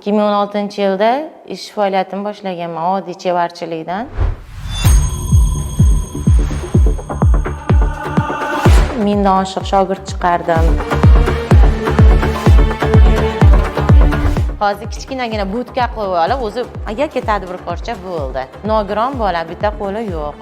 2016-yilda ish faoliyatimni boshlaganman oddiy chevarchilikdan. Mingdan oshiq shogird chiqardim. Hozir kichkinagina budka qilib olib, o'zi aka tadbirkorcha bo'ldi. Nogiron bola, bitta qo'li yo'q.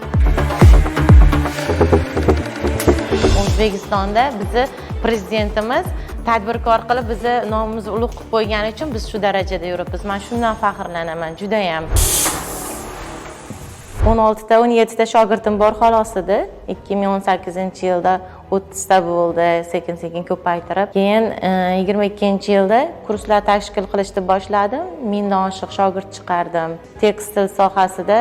O'zbekistonda bizni prezidentimiz tadbirkor qilib bizni nomimizni ulug' qilib qo'ygani uchun biz shu darajada yuribmiz. Men shundan faxrlanaman, juda ham. 17 ta shogirdim bor xolos edi. 2018-yilda 30 ta bo'ldi, sekin-sekin ko'paytirib. Keyin 22-yilda kurslar tashkil qilishni boshladim. Mingdan oshiq shogird chiqardim. Tekstil sohasida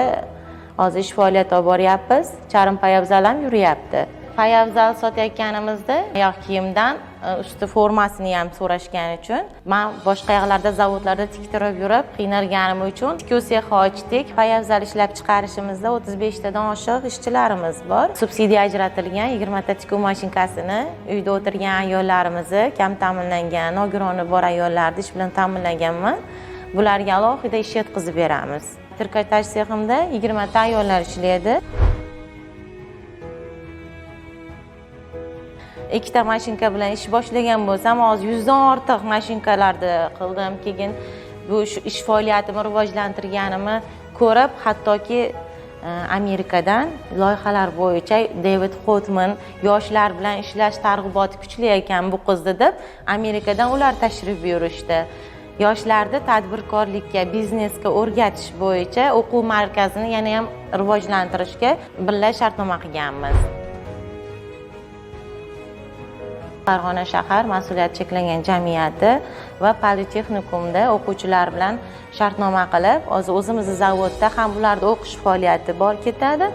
hozir ish faoliyati olib boryapmiz. Charm poyabzal ham yuryapti. Poyabzal sotayotganimizda oyoq kiyimdan usti formasini ham so'rashgani uchun men boshqa yoqlarda zavodlarda tiktirib yurib qiynalganim uchun tikuv sexi ochdik. Poyabzal ishlab chiqarishimizda 35 tadan oshiq ishchilarimiz bor. Subsidiya ajratilgan 20 ta tikuv mashinkasini uyda o'tirgan ayollarimizni, kam ta'minlangan, nogironi bor ayollarni ish bilan ta'minlaganman. Bularga alohida ish yetkazib beramiz. Trikotaj seximda 20 ta ayollar ishlaydi. 2 ta mashinka bilan ish boshlagan bo'lsam, hozir 100 dan ortiq mashinkalarni qildim. Keyin bu ish faoliyatimni rivojlantirganimni ko'rib, hattoki Amerikadan loyihalar bo'yicha David Hotman yoshlar bilan ishlash targ'iboti kuchli ekan bu qizni deb Amerikadan ular tashrif buyurishdi. Yoshlarni tadbirkorlikka, biznesga o'rgatish bo'yicha o'quv markazini yana ham rivojlantirishga birga shartnoma qilganmiz. Farg'ona shahar mas'uliyati cheklangan jamiyati va Politexnikumda o'quvchilar bilan shartnoma qilib, hozir o'zimizning zavodda ham ularda o'qish faoliyati bor ketadi,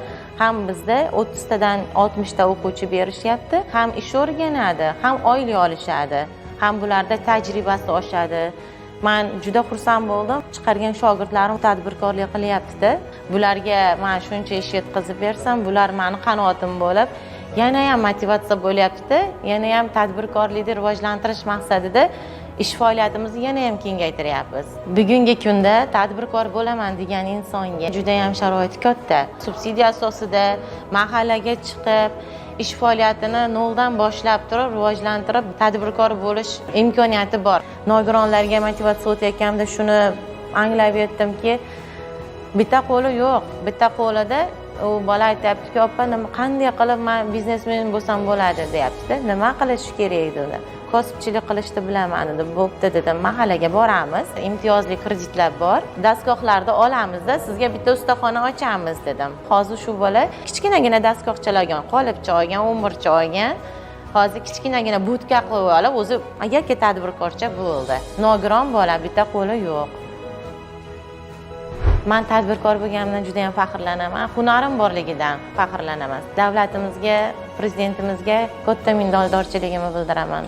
ham bizda 30 tadan 60 ta o'quvchi berishyapti, ham ish o'rganadi, ham oylik olishadi, ham bularda tajribasi oshadi. Men juda xursand bo'ldim. Chiqargan shogirdlarim tadbirkorlik qilyapti-da. Bularga men shuncha ish yetkazib bersam, bular meni qanotim bo'lib, yana ham motivatsiya bo'lyapti. Yana ham tadbirkorlikni rivojlantirish maqsadida ish faoliyatimizni yana ham kengaytiryapmiz. Bugungi kunda tadbirkor bo'laman degan insonga juda ham sharoit katta. Subsidiya asosida mahallaga chiqib, ish faoliyatini noldan boshlab turib, rivojlantirib, tadbirkor bo'lish imkoniyati bor. Nogironlarga motivatsiya o'tayotganimda shuni anglab yetdimki, bitta qo'li yo'q, bitta qo'lida u bola aytayapti-ki, "Opa, nima qanday qilib men biznesmen bo'lsam bo'ladi?" deyapti-da. Nima qilish kerak dedi. Kosibchilik qilishni bilaman dedi. Bo'pti dedim. Mahallaga boramiz. Imtiyozli kreditlar bor. Dastgohlarni olamizda, sizga bitta ustaxona ochamiz dedim. Hozir shu bola kichkinagina dastgohchalar olgan, qolipcha olgan, umurcha olgan. Hozir kichkinagina budka qilib olib, o'zi aka tadbirkorcha bo'ldi. Nogiron bola, bitta qo'li yo'q. Men tadbirkor bo'lganimdan juda ham faxrlanaman. Hunarim borligidan faxrlanaman. Davlatimizga, prezidentimizga katta minnatdorchiligimni bildiraman.